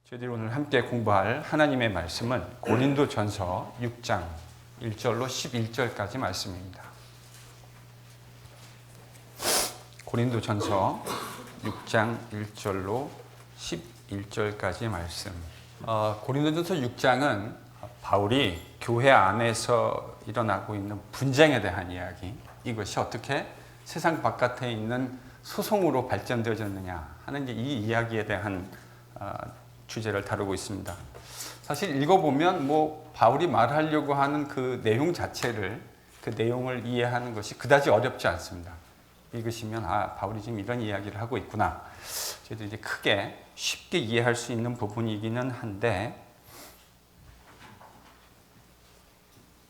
저희들이 오늘 함께 공부할 하나님의 말씀은 고린도전서 6장 1절로 11절까지 말씀입니다. 고린도전서 6장 1절로 11절까지 말씀. 고린도전서 6장은 바울이 교회 안에서 일어나고 있는 분쟁에 대한 이야기, 이것이 어떻게 세상 바깥에 있는 소송으로 발전되어졌느냐 하는 이 이야기에 대한 주제를 다루고 있습니다. 사실 읽어보면 바울이 말하려고 하는 그 내용 자체를, 그 내용을 이해하는 것이 그다지 어렵지 않습니다. 읽으시면 바울이 지금 이런 이야기를 하고 있구나. 저희도 이제 크게 쉽게 이해할 수 있는 부분이기는 한데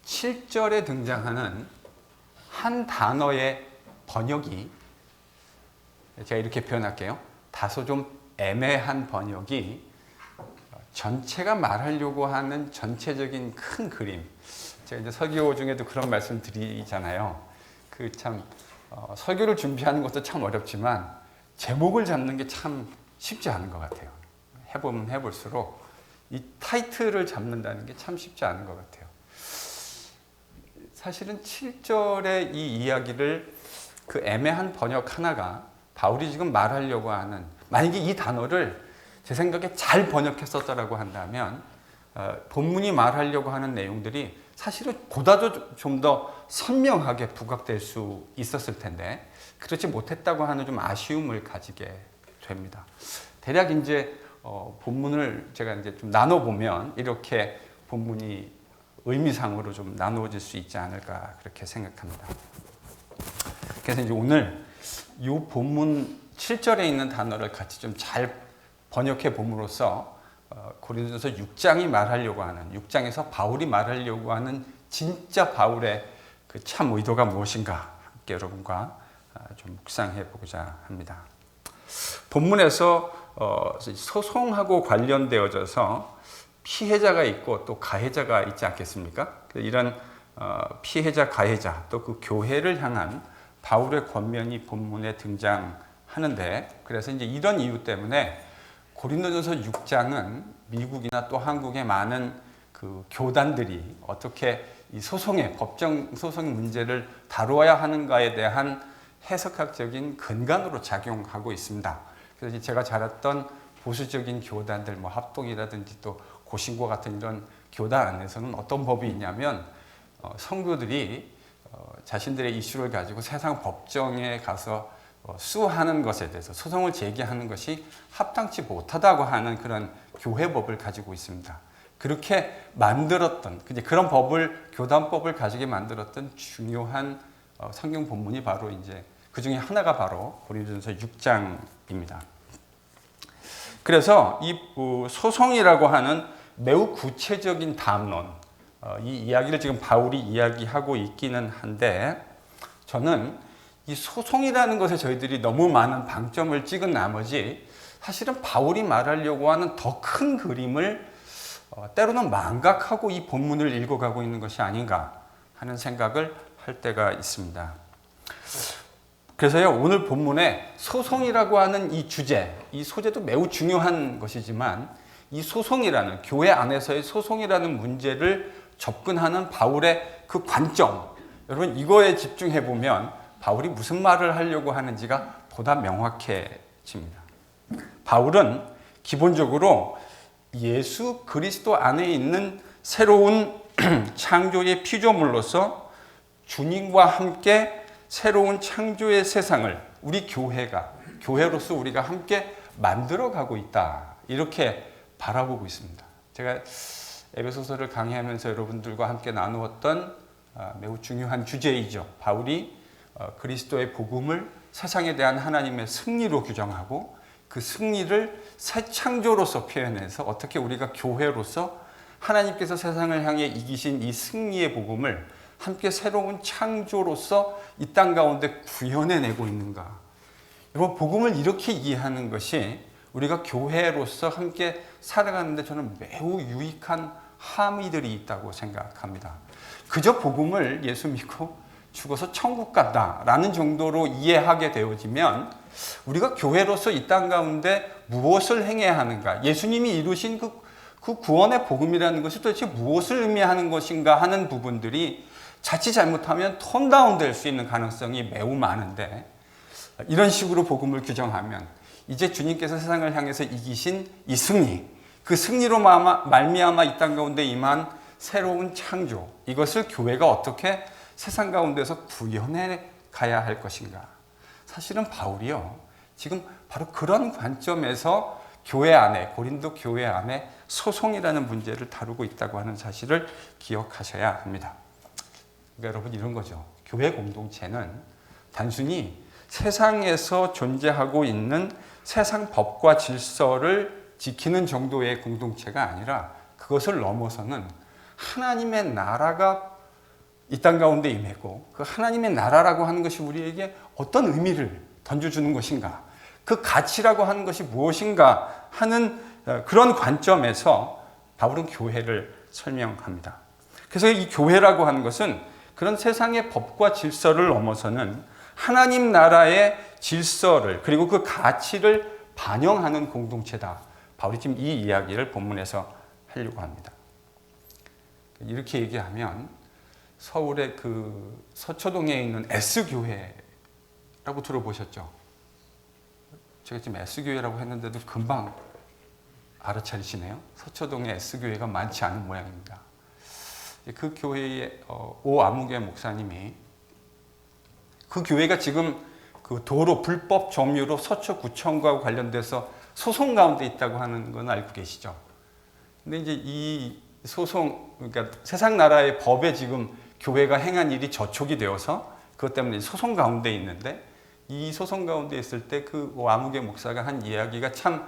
7절에 등장하는 한 단어의 번역이, 제가 이렇게 표현할게요. 다소 좀 애매한 번역이 전체가 말하려고 하는 전체적인 큰 그림. 제가 이제 설교 중에도 그런 말씀 드리잖아요. 설교를 준비하는 것도 참 어렵지만 제목을 잡는 게 참 쉽지 않은 것 같아요. 해보면 해볼수록 이 타이틀을 잡는다는 게 참 쉽지 않은 것 같아요. 사실은 7절의 이 이야기를 그 애매한 번역 하나가 바울이 지금 말하려고 하는, 만약에 이 단어를 제 생각에 잘 번역했었다라고 한다면 본문이 말하려고 하는 내용들이 사실은 보다도 좀 더 선명하게 부각될 수 있었을 텐데 그렇지 못했다고 하는 좀 아쉬움을 가지게 됩니다. 대략 이제 본문을 제가 이제 좀 나눠보면 이렇게 본문이 의미상으로 좀 나누어질 수 있지 않을까 그렇게 생각합니다. 그래서 이제 오늘 이 본문 7절에 있는 단어를 같이 좀 잘 번역해 봄으로써 고린도전서 6장이 말하려고 하는, 6장에서 바울이 말하려고 하는 진짜 바울의 그 참 의도가 무엇인가 함께 여러분과 좀 묵상해 보고자 합니다. 본문에서 소송하고 관련되어져서 피해자가 있고 또 가해자가 있지 않겠습니까? 이런 피해자, 가해자 또 그 교회를 향한 바울의 권면이 본문에 등장하는데, 그래서 이제 이런 이유 때문에 고린도전서 6장은 미국이나 또 한국의 많은 그 교단들이 어떻게 이 법정 소송 문제를 다루어야 하는가에 대한 해석학적인 근간으로 작용하고 있습니다. 그래서 제가 자랐던 보수적인 교단들, 합동이라든지 또 고신고 같은 이런 교단 안에서는 어떤 법이 있냐면 성도들이 자신들의 이슈를 가지고 세상 법정에 가서 수하는 것에 대해서 소송을 제기하는 것이 합당치 못하다고 하는 그런 교회법을 가지고 있습니다. 그렇게 만들었던, 그런 법을, 교단법을 가지게 만들었던 중요한 성경 본문이 바로 이제 그 중에 하나가 바로 고린도전서 6장입니다. 그래서 이 소송이라고 하는 매우 구체적인 담론, 이 이야기를 지금 바울이 이야기하고 있기는 한데, 저는 이 소송이라는 것에 저희들이 너무 많은 방점을 찍은 나머지 사실은 바울이 말하려고 하는 더 큰 그림을 때로는 망각하고 이 본문을 읽어가고 있는 것이 아닌가 하는 생각을 할 때가 있습니다. 그래서요, 오늘 본문에 소송이라고 하는 이 주제, 이 소재도 매우 중요한 것이지만 이 소송이라는, 교회 안에서의 소송이라는 문제를 접근하는 바울의 그 관점, 여러분 이거에 집중해 보면 바울이 무슨 말을 하려고 하는지가 보다 명확해집니다. 바울은 기본적으로 예수 그리스도 안에 있는 새로운 창조의 피조물로서 주님과 함께 새로운 창조의 세상을 우리 교회로서 우리가 함께 만들어가고 있다, 이렇게 바라보고 있습니다. 제가 에베소서를 강의하면서 여러분들과 함께 나누었던 매우 중요한 주제이죠. 바울이 그리스도의 복음을 세상에 대한 하나님의 승리로 규정하고 그 승리를 새 창조로서 표현해서 어떻게 우리가 교회로서 하나님께서 세상을 향해 이기신 이 승리의 복음을 함께 새로운 창조로서 이 땅 가운데 구현해내고 있는가. 여러분, 복음을 이렇게 이해하는 것이 우리가 교회로서 함께 살아가는데 저는 매우 유익한 함의들이 있다고 생각합니다. 그저 복음을 예수 믿고 죽어서 천국 간다라는 정도로 이해하게 되어지면 우리가 교회로서 이 땅 가운데 무엇을 행해야 하는가? 예수님이 이루신 그 구원의 복음이라는 것이 도대체 무엇을 의미하는 것인가 하는 부분들이 자칫 잘못하면 톤다운 될 수 있는 가능성이 매우 많은데, 이런 식으로 복음을 규정하면 이제 주님께서 세상을 향해서 이기신 이 승리, 그 승리로 말미암아 이 땅 가운데 임한 새로운 창조, 이것을 교회가 어떻게 세상 가운데서 구현해 가야 할 것인가? 사실은 바울이요, 지금 바로 그런 관점에서 교회 안에, 고린도 교회 안에 소송이라는 문제를 다루고 있다고 하는 사실을 기억하셔야 합니다. 그러니까 여러분, 이런 거죠. 교회 공동체는 단순히 세상에서 존재하고 있는 세상 법과 질서를 지키는 정도의 공동체가 아니라, 그것을 넘어서는 하나님의 나라가 이 땅 가운데 임했고, 그 하나님의 나라라고 하는 것이 우리에게 어떤 의미를 던져주는 것인가, 그 가치라고 하는 것이 무엇인가 하는 그런 관점에서 바울은 교회를 설명합니다. 그래서 이 교회라고 하는 것은 그런 세상의 법과 질서를 넘어서는 하나님 나라의 질서를, 그리고 그 가치를 반영하는 공동체다. 바울이 지금 이 이야기를 본문에서 하려고 합니다. 이렇게 얘기하면 서울의 그 서초동에 있는 S교회라고 들어보셨죠? 제가 지금 S교회라고 했는데도 금방 알아차리시네요. 서초동에 S교회가 많지 않은 모양입니다. 그 교회의 오아무개 목사님이, 그 교회가 지금 그 도로 불법 점유로 서초구청과 관련돼서 소송 가운데 있다고 하는 건 알고 계시죠? 근데 이제 이 소송, 그러니까 세상 나라의 법에 지금 교회가 행한 일이 저촉이 되어서 그것 때문에 소송 가운데 있는데, 이 소송 가운데 있을 때 그 오아무개 목사가 한 이야기가 참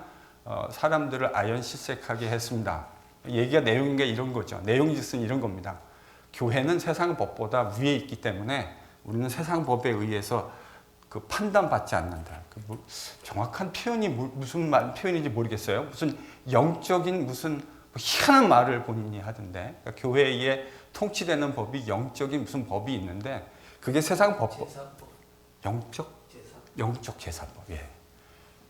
사람들을 아연실색하게 했습니다. 얘기가 내용이 이런 거죠. 내용짓은 이런 겁니다. 교회는 세상 법보다 위에 있기 때문에 우리는 세상 법에 의해서 그 판단받지 않는다. 정확한 표현이 무슨 표현인지 모르겠어요. 무슨 영적인 무슨 희한한 말을 본인이 하던데, 그러니까 교회에 통치되는 법이 영적인 무슨 법이 있는데, 그게 세상 법, 영적 제사법. 예.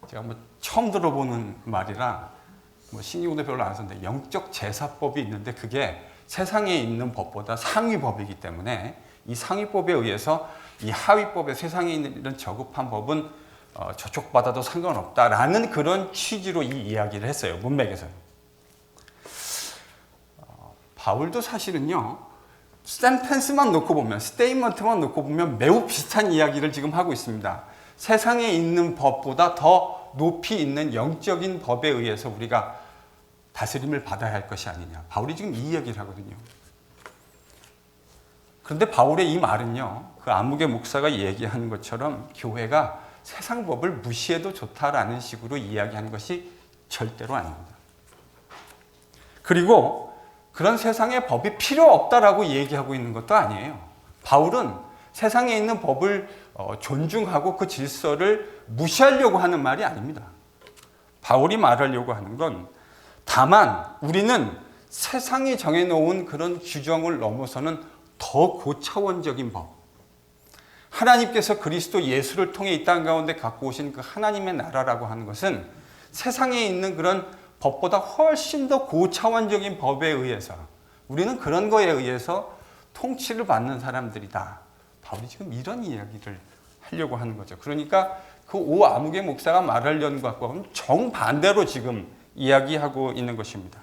제가 뭐 처음 들어보는 말이라 신기공도 별로 안 썼는데, 영적 제사법이 있는데 그게 세상에 있는 법보다 상위법이기 때문에 이 상위법에 의해서 이 하위법에, 세상에 있는 이런 저급한 법은 저촉받아도 상관없다라는 그런 취지로 이 이야기를 했어요. 문맥에서는. 바울도 사실은요, 센텐스만 놓고 보면, 스테이트먼트만 놓고 보면 매우 비슷한 이야기를 지금 하고 있습니다. 세상에 있는 법보다 더 높이 있는 영적인 법에 의해서 우리가 다스림을 받아야 할 것이 아니냐. 바울이 지금 이 이야기를 하거든요. 그런데 바울의 이 말은요, 그 아무개 목사가 얘기하는 것처럼 교회가 세상 법을 무시해도 좋다라는 식으로 이야기하는 것이 절대로 아닙니다. 그리고 그런 세상의 법이 필요 없다라고 얘기하고 있는 것도 아니에요. 바울은 세상에 있는 법을 존중하고 그 질서를 무시하려고 하는 말이 아닙니다. 바울이 말하려고 하는 건, 다만 우리는 세상이 정해놓은 그런 규정을 넘어서는 더 고차원적인 법, 하나님께서 그리스도 예수를 통해 이 땅 가운데 갖고 오신 그 하나님의 나라라고 하는 것은 세상에 있는 그런 법보다 훨씬 더 고차원적인 법에 의해서, 우리는 그런 거에 의해서 통치를 받는 사람들이다. 바울이 지금 이런 이야기를 하려고 하는 거죠. 그러니까 그 오아무개 목사가 말하려는 것과는 정반대로 지금 이야기하고 있는 것입니다.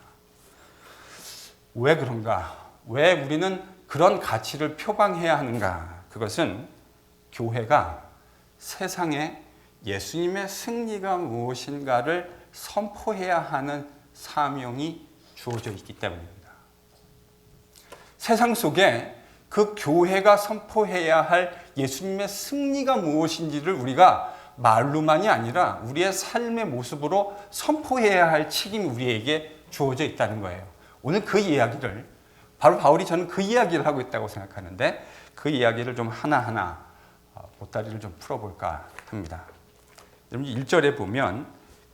왜 그런가? 왜 우리는 그런 가치를 표방해야 하는가? 그것은 교회가 세상에 예수님의 승리가 무엇인가를 선포해야 하는 사명이 주어져 있기 때문입니다. 세상 속에 그 교회가 선포해야 할 예수님의 승리가 무엇인지를 우리가 말로만이 아니라 우리의 삶의 모습으로 선포해야 할 책임이 우리에게 주어져 있다는 거예요. 오늘 그 이야기를, 바로 바울이 저는 그 이야기를 하고 있다고 생각하는데, 그 이야기를 좀 하나하나 보따리를 좀 풀어볼까 합니다. 여러분, 1절에 보면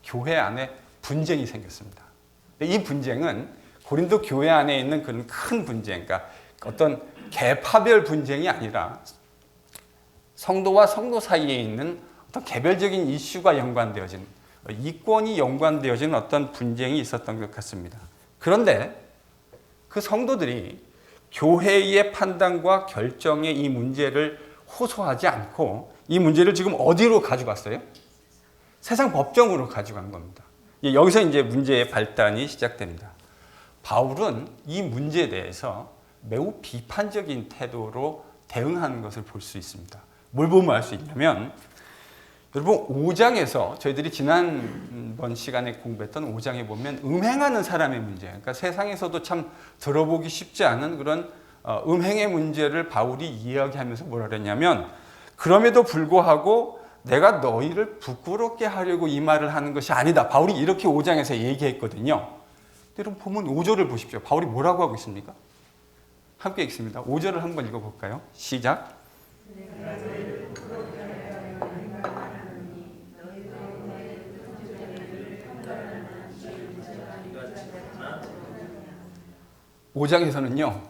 교회 안에 분쟁이 생겼습니다. 이 분쟁은 고린도 교회 안에 있는 그런 큰 분쟁, 그러니까 어떤 계파별 분쟁이 아니라 성도와 성도 사이에 있는 어떤 개별적인 이슈가 연관되어진 이권이 연관되어진 어떤 분쟁이 있었던 것 같습니다. 그런데 그 성도들이 교회의 판단과 결정에 이 문제를 호소하지 않고 이 문제를 지금 어디로 가져갔어요? 세상 법정으로 가져간 겁니다. 여기서 이제 문제의 발단이 시작됩니다. 바울은 이 문제에 대해서 매우 비판적인 태도로 대응하는 것을 볼 수 있습니다. 뭘 보면 알 수 있냐면 여러분 5장에서 저희들이 지난번 시간에 공부했던 5장에 보면 음행하는 사람의 문제, 그러니까 세상에서도 참 들어보기 쉽지 않은 그런 음행의 문제를 바울이 이야기하면서 뭐라 그랬냐면 그럼에도 불구하고 내가 너희를 부끄럽게 하려고 이 말을 하는 것이 아니다. 바울이 이렇게 5장에서 얘기했거든요. 여러분 보면 5절을 보십시오. 바울이 뭐라고 하고 있습니까? 함께 읽습니다. 5절을 한번 읽어볼까요? 시작. 5장에서는요.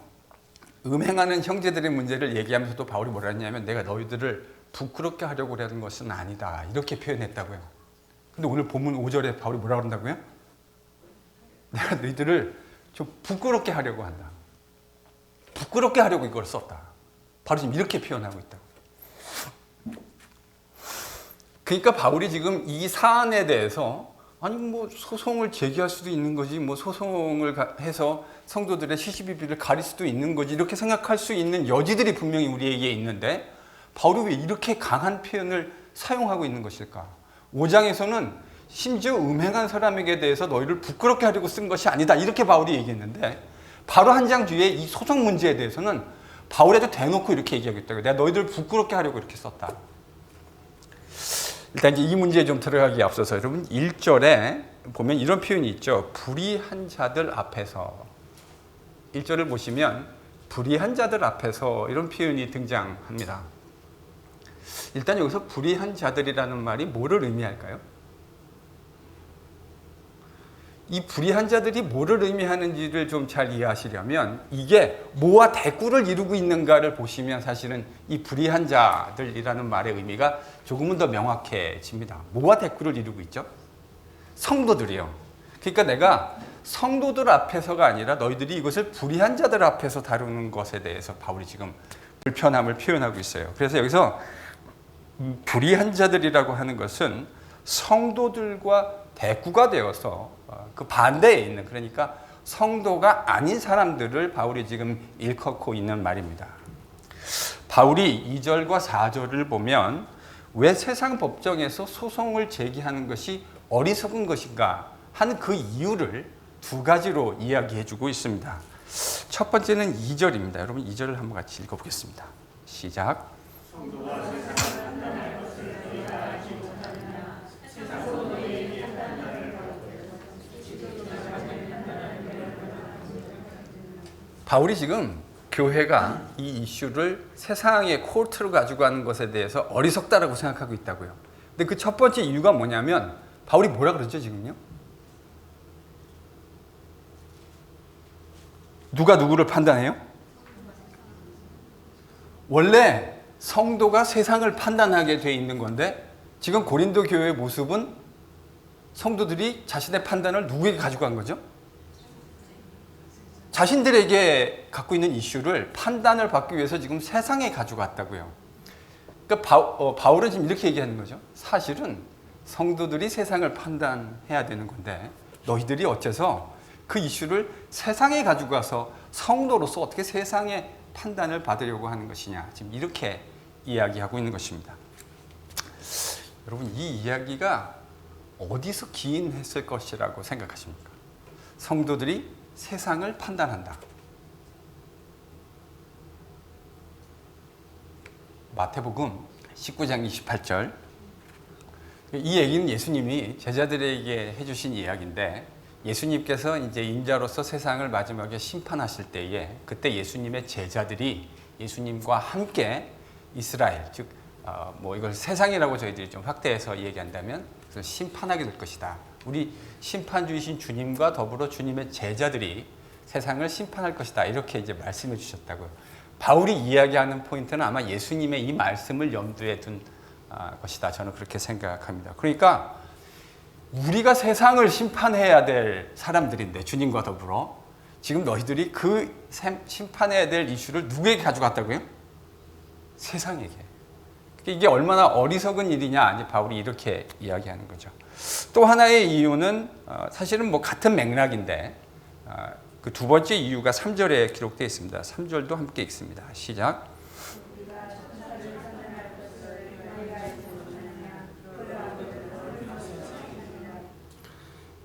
음행하는 형제들의 문제를 얘기하면서도 바울이 뭐라 했냐면 내가 너희들을 부끄럽게 하려고 하는 것은 아니다. 이렇게 표현했다고요. 근데 오늘 본문 5절에 바울이 뭐라 그런다고요? 내가 너희들을 좀 부끄럽게 하려고 한다. 부끄럽게 하려고 이걸 썼다. 바로 지금 이렇게 표현하고 있다고. 그러니까 바울이 지금 이 사안에 대해서 아니 뭐 소송을 제기할 수도 있는 거지, 뭐 소송을 해서 성도들의 시시비비를 가릴 수도 있는 거지 이렇게 생각할 수 있는 여지들이 분명히 우리에게 있는데 바울이 왜 이렇게 강한 표현을 사용하고 있는 것일까? 5장에서는 심지어 음행한 사람에게 대해서 너희를 부끄럽게 하려고 쓴 것이 아니다 이렇게 바울이 얘기했는데 바로 한 장 뒤에 이 소송 문제에 대해서는 바울에도 대놓고 이렇게 얘기하겠다고. 내가 너희들을 부끄럽게 하려고 이렇게 썼다. 일단 이제 이 문제에 좀 들어가기에 앞서서 여러분 1절에 보면 이런 표현이 있죠. 불의한 자들 앞에서. 1절을 보시면 불의한 자들 앞에서 이런 표현이 등장합니다. 일단 여기서 불의한 자들이라는 말이 뭐를 의미할까요? 이 불의한 자들이 뭐를 의미하는지를 좀 잘 이해하시려면 이게 뭐와 대꾸를 이루고 있는가를 보시면 사실은 이 불의한 자들이라는 말의 의미가 조금은 더 명확해집니다. 뭐와 대꾸를 이루고 있죠? 성도들이요. 그러니까 내가 성도들 앞에서가 아니라 너희들이 이것을 불의한 자들 앞에서 다루는 것에 대해서 바울이 지금 불편함을 표현하고 있어요. 그래서 여기서 불의한 자들이라고 하는 것은 성도들과 대꾸가 되어서 그 반대에 있는, 그러니까 성도가 아닌 사람들을 바울이 지금 일컫고 있는 말입니다. 바울이 2절과 4절을 보면 왜 세상 법정에서 소송을 제기하는 것이 어리석은 것인가 하는 그 이유를 두 가지로 이야기해 주고 있습니다. 첫 번째는 2절입니다. 여러분 2절을 한번 같이 읽어보겠습니다. 시작. 바울이 지금 교회가 이 이슈를 세상의 코르트로 가지고 가는 것에 대해서 어리석다라고 생각하고 있다고요. 근데 그 첫 번째 이유가 뭐냐면 바울이 뭐라 그러죠 지금요? 누가 누구를 판단해요? 원래 성도가 세상을 판단하게 돼 있는 건데 지금 고린도 교회의 모습은 성도들이 자신의 판단을 누구에게 가지고 간 거죠? 자신들에게 갖고 있는 이슈를 판단을 받기 위해서 지금 세상에 가지고 왔다고요. 그러니까 바울은 지금 이렇게 얘기하는 거죠. 사실은 성도들이 세상을 판단해야 되는 건데 너희들이 어째서 그 이슈를 세상에 가지고 가서 성도로서 어떻게 세상의 판단을 받으려고 하는 것이냐. 지금 이렇게 이야기하고 있는 것입니다. 여러분 이 이야기가 어디서 기인했을 것이라고 생각하십니까? 성도들이 세상을 판단한다. 마태복음 19장 28절. 이 얘기는 예수님이 제자들에게 해주신 이야기인데 예수님께서 이제 인자로서 세상을 마지막에 심판하실 때에 그때 예수님의 제자들이 예수님과 함께 이스라엘, 즉 뭐 이걸 세상이라고 저희들이 좀 확대해서 얘기한다면 심판하게 될 것이다. 우리 심판주이신 주님과 더불어 주님의 제자들이 세상을 심판할 것이다. 이렇게 이제 말씀해 주셨다고요. 바울이 이야기하는 포인트는 아마 예수님의 이 말씀을 염두에 둔 것이다. 저는 그렇게 생각합니다. 그러니까 우리가 세상을 심판해야 될 사람들인데 주님과 더불어 지금 너희들이 그 심판해야 될 이슈를 누구에게 가져갔다고요? 세상에게. 이게 얼마나 어리석은 일이냐, 아니 바울이 이렇게 이야기하는 거죠. 또 하나의 이유는 사실은 뭐 같은 맥락인데 그 두 번째 이유가 3절에 기록되어 있습니다. 3절도 함께 읽습니다. 시작.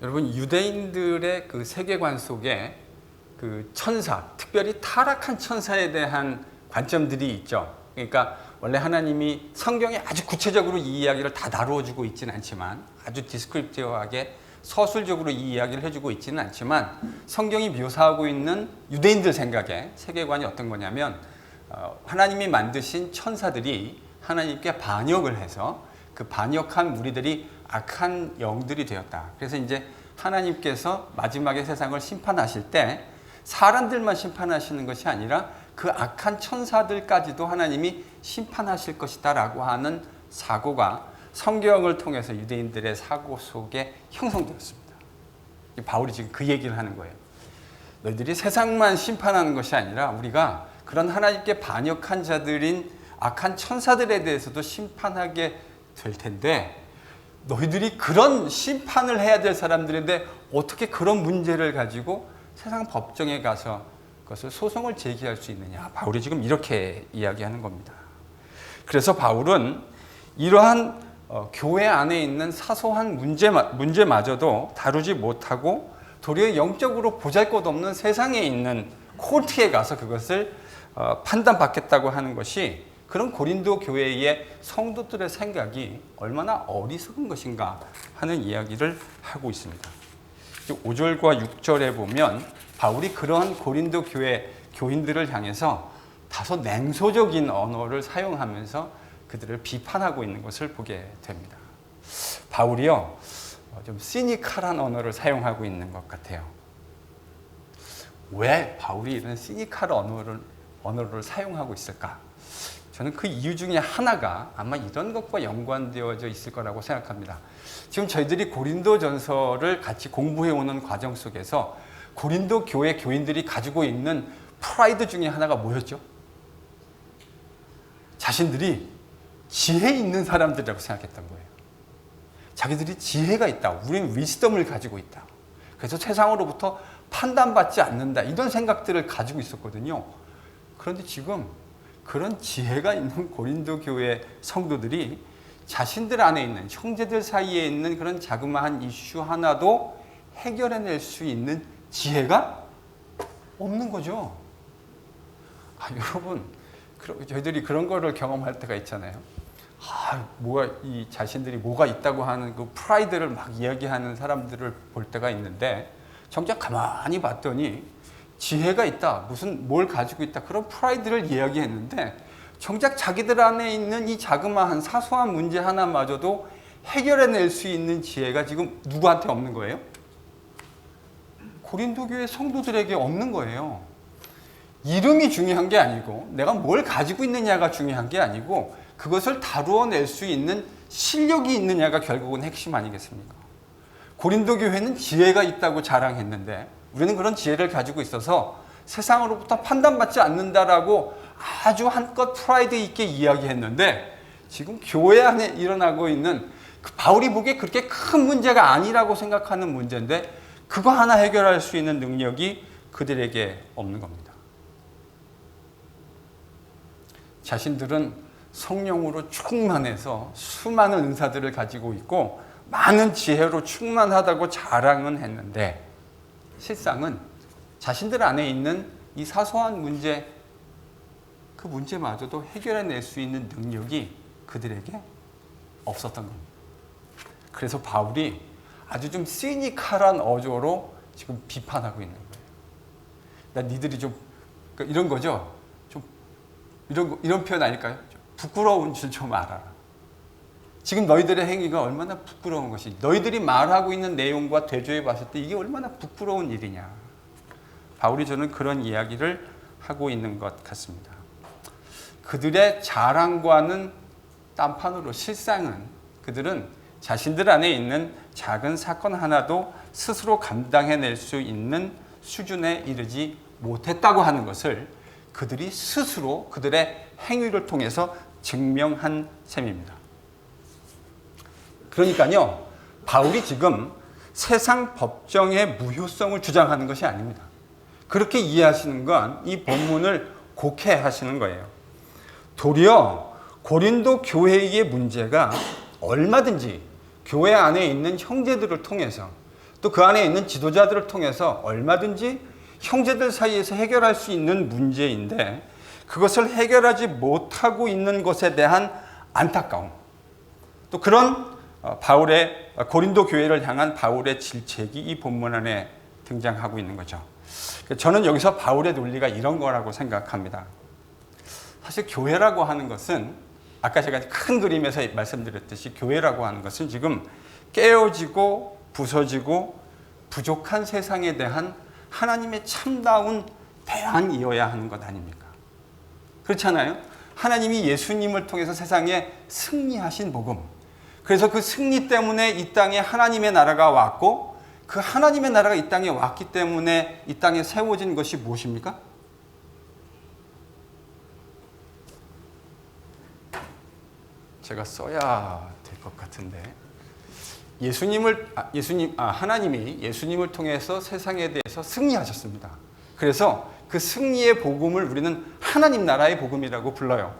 여러분, 유대인들의 그 세계관 속에 그 천사, 특별히 타락한 천사에 대한 관점들이 있죠. 그러니까 원래 하나님이 성경에 아주 구체적으로 이 이야기를 다 다루어주고 있지는 않지만, 아주 디스크립티브하게 서술적으로 이 이야기를 해주고 있지는 않지만, 성경이 묘사하고 있는 유대인들 생각에 세계관이 어떤 거냐면, 하나님이 만드신 천사들이 하나님께 반역을 해서 그 반역한 무리들이 악한 영들이 되었다. 그래서 이제 하나님께서 마지막에 세상을 심판하실 때 사람들만 심판하시는 것이 아니라 그 악한 천사들까지도 하나님이 심판하실 것이다 라고 하는 사고가 성경을 통해서 유대인들의 사고 속에 형성되었습니다. 바울이 지금 그 얘기를 하는 거예요. 너희들이 세상만 심판하는 것이 아니라 우리가 그런 하나님께 반역한 자들인 악한 천사들에 대해서도 심판하게 될 텐데, 너희들이 그런 심판을 해야 될 사람들인데 어떻게 그런 문제를 가지고 세상 법정에 가서 그것을 소송을 제기할 수 있느냐. 바울이 지금 이렇게 이야기하는 겁니다. 그래서 바울은 이러한 교회 안에 있는 사소한 문제마저도 다루지 못하고 도리어 영적으로 보잘것없는 세상에 있는 코르트에 가서 그것을 판단받겠다고 하는 것이 그런 고린도 교회의 성도들의 생각이 얼마나 어리석은 것인가 하는 이야기를 하고 있습니다. 5절과 6절에 보면 바울이 그러한 고린도 교회 교인들을 향해서 다소 냉소적인 언어를 사용하면서 그들을 비판하고 있는 것을 보게 됩니다. 바울이요, 좀 시니컬한 언어를 사용하고 있는 것 같아요. 왜 바울이 이런 시니컬 언어를 사용하고 있을까? 저는 그 이유 중에 하나가 아마 이런 것과 연관되어져 있을 거라고 생각합니다. 지금 저희들이 고린도전서를 같이 공부해오는 과정 속에서 고린도 교회 교인들이 가지고 있는 프라이드 중에 하나가 뭐였죠? 자신들이 지혜 있는 사람들이라고 생각했던 거예요. 자기들이 지혜가 있다. 우리는 위스덤을 가지고 있다. 그래서 세상으로부터 판단받지 않는다. 이런 생각들을 가지고 있었거든요. 그런데 지금 그런 지혜가 있는 고린도 교회 성도들이 자신들 안에 있는, 형제들 사이에 있는 그런 자그마한 이슈 하나도 해결해낼 수 있는 지혜가 없는 거죠. 여러분, 저희들이 그런 거를 경험할 때가 있잖아요. 이 자신들이 뭐가 있다고 하는 그 프라이드를 막 이야기하는 사람들을 볼 때가 있는데, 정작 가만히 봤더니 지혜가 있다, 뭘 가지고 있다, 그런 프라이드를 이야기했는데, 정작 자기들 안에 있는 이 자그마한 사소한 문제 하나마저도 해결해낼 수 있는 지혜가 지금 누구한테 없는 거예요? 고린도 교회 성도들에게 없는 거예요. 이름이 중요한 게 아니고, 내가 뭘 가지고 있느냐가 중요한 게 아니고, 그것을 다루어낼 수 있는 실력이 있느냐가 결국은 핵심 아니겠습니까? 고린도 교회는 지혜가 있다고 자랑했는데, 우리는 그런 지혜를 가지고 있어서 세상으로부터 판단받지 않는다라고 아주 한껏 프라이드 있게 이야기했는데, 지금 교회 안에 일어나고 있는 바울이 보기에 그렇게 큰 문제가 아니라고 생각하는 문제인데, 그거 하나 해결할 수 있는 능력이 그들에게 없는 겁니다. 자신들은 성령으로 충만해서 수많은 은사들을 가지고 있고 많은 지혜로 충만하다고 자랑은 했는데, 실상은 자신들 안에 있는 이 사소한 문제, 그 문제마저도 해결해낼 수 있는 능력이 그들에게 없었던 겁니다. 그래서 바울이 아주 좀 시니컬한 어조로 지금 비판하고 있는 거예요. 니들이 좀 이런 거죠. 좀 이런 표현 아닐까요? 부끄러운 줄 좀 알아라. 지금 너희들의 행위가 얼마나 부끄러운 것이, 너희들이 말하고 있는 내용과 대조해 봤을 때 이게 얼마나 부끄러운 일이냐. 바울이 저는 그런 이야기를 하고 있는 것 같습니다. 그들의 자랑과는 딴판으로 실상은 그들은 자신들 안에 있는 작은 사건 하나도 스스로 감당해낼 수 있는 수준에 이르지 못했다고 하는 것을 그들이 스스로 그들의 행위를 통해서 증명한 셈입니다. 그러니까요, 바울이 지금 세상 법정의 무효성을 주장하는 것이 아닙니다. 그렇게 이해하시는 건 이 본문을 곡해하시는 거예요. 도리어 고린도 교회의 문제가 얼마든지 교회 안에 있는 형제들을 통해서 또 그 안에 있는 지도자들을 통해서 얼마든지 형제들 사이에서 해결할 수 있는 문제인데 그것을 해결하지 못하고 있는 것에 대한 안타까움, 또 그런 바울의 고린도 교회를 향한 바울의 질책이 이 본문 안에 등장하고 있는 거죠. 저는 여기서 바울의 논리가 이런 거라고 생각합니다. 사실 교회라고 하는 것은 아까 제가 큰 그림에서 말씀드렸듯이 교회라고 하는 것은 지금 깨어지고 부서지고 부족한 세상에 대한 하나님의 참다운 대안이어야 하는 것 아닙니까? 그렇잖아요. 하나님이 예수님을 통해서 세상에 승리하신 복음, 그래서 그 승리 때문에 이 땅에 하나님의 나라가 왔고 그 하나님의 나라가 이 땅에 왔기 때문에 이 땅에 세워진 것이 무엇입니까? 제가 써야 될 것 같은데 하나님이 예수님을 통해서 세상에 대해서 승리하셨습니다. 그래서 그 승리의 복음을 우리는 하나님 나라의 복음이라고 불러요.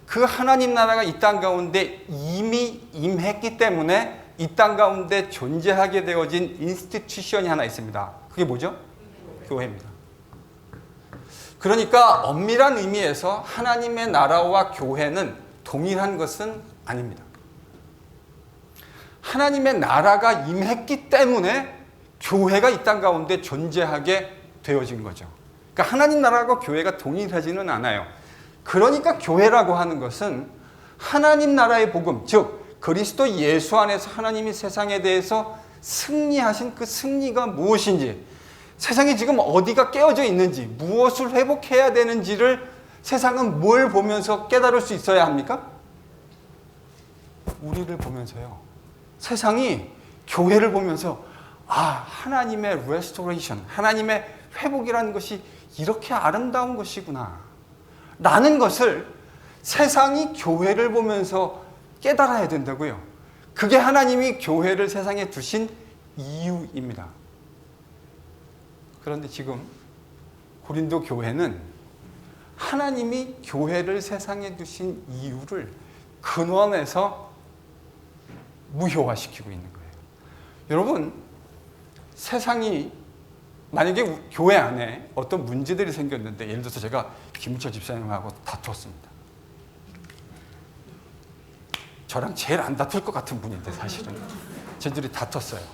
그 하나님 나라가 이 땅 가운데 이미 임했기 때문에 이 땅 가운데 존재하게 되어진 인스티튜션이 하나 있습니다. 그게 뭐죠? 교회입니다. 그러니까 엄밀한 의미에서 하나님의 나라와 교회는 동일한 것은 아닙니다. 하나님의 나라가 임했기 때문에 교회가 이 땅 가운데 존재하게 되어진 거죠. 그러니까 하나님 나라와 교회가 동일하지는 않아요. 그러니까 교회라고 하는 것은 하나님 나라의 복음, 즉 그리스도 예수 안에서 하나님이 세상에 대해서 승리하신 그 승리가 무엇인지, 세상이 지금 어디가 깨어져 있는지, 무엇을 회복해야 되는지를 세상은 뭘 보면서 깨달을 수 있어야 합니까? 우리를 보면서요. 세상이 교회를 보면서 하나님의 restoration, 하나님의 회복이라는 것이 이렇게 아름다운 것이구나 라는 것을 세상이 교회를 보면서 깨달아야 된다고요. 그게 하나님이 교회를 세상에 두신 이유입니다. 그런데 지금 고린도 교회는 하나님이 교회를 세상에 두신 이유를 근원에서 무효화시키고 있는 거예요. 여러분, 세상이 만약에 교회 안에 어떤 문제들이 생겼는데, 예를 들어서 제가 김우철 집사님하고 다투었습니다. 저랑 제일 안 다툴 것 같은 분인데 사실은 저희들이 다퉜어요.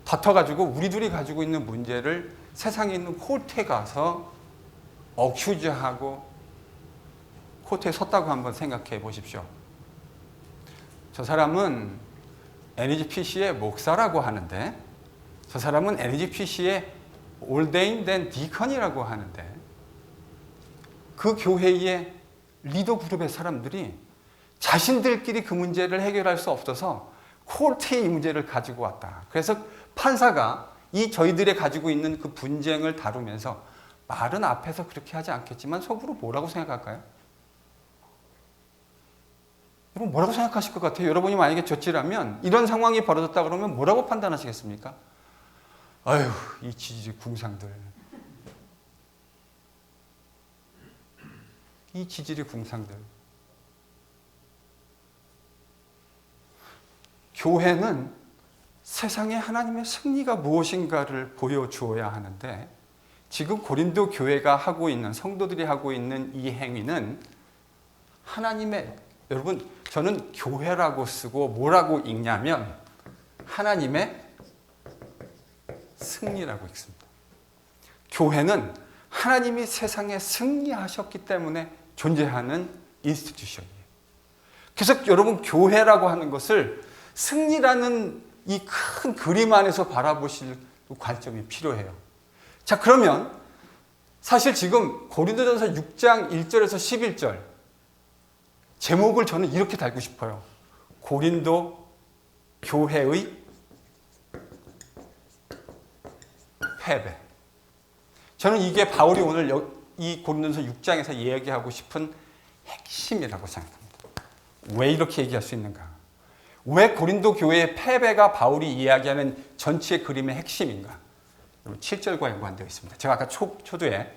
다퉈가지고 우리 둘이 가지고 있는 문제를 세상에 있는 코트에 가서 어큐즈하고 코트에 섰다고 한번 생각해 보십시오. 저 사람은 NGPC의 목사라고 하는데, 저 사람은 NGPC의 ordained deacon이라고 하는데, 그 교회의 리더 그룹의 사람들이 자신들끼리 그 문제를 해결할 수 없어서 코트에 이 문제를 가지고 왔다. 그래서 판사가 저희들이 가지고 있는 그 분쟁을 다루면서 말은 앞에서 그렇게 하지 않겠지만 속으로 뭐라고 생각할까요? 여러분 뭐라고 생각하실 것 같아요? 여러분이 만약에 저지라면 이런 상황이 벌어졌다 그러면 뭐라고 판단하시겠습니까? 아유, 이 지질의 궁상들. 이 지질의 궁상들. 교회는 세상에 하나님의 승리가 무엇인가를 보여주어야 하는데, 지금 고린도 교회가 하고 있는, 성도들이 하고 있는 이 행위는 하나님의, 여러분 저는 교회라고 쓰고 뭐라고 읽냐면 하나님의 승리라고 읽습니다. 교회는 하나님이 세상에 승리하셨기 때문에 존재하는 인스티튜션이에요. 그래서 여러분 교회라고 하는 것을 승리라는 이 큰 그림 안에서 바라보실 관점이 필요해요. 자, 그러면 사실 지금 고린도전서 6장 1절에서 11절 제목을 저는 이렇게 달고 싶어요. 고린도 교회의 패배. 저는 이게 바울이 오늘 이 고린도서 6장에서 이야기하고 싶은 핵심이라고 생각합니다. 왜 이렇게 얘기할 수 있는가? 왜 고린도 교회의 패배가 바울이 이야기하는 전체 그림의 핵심인가? 7절과 연관되어 있습니다. 제가 아까 초두에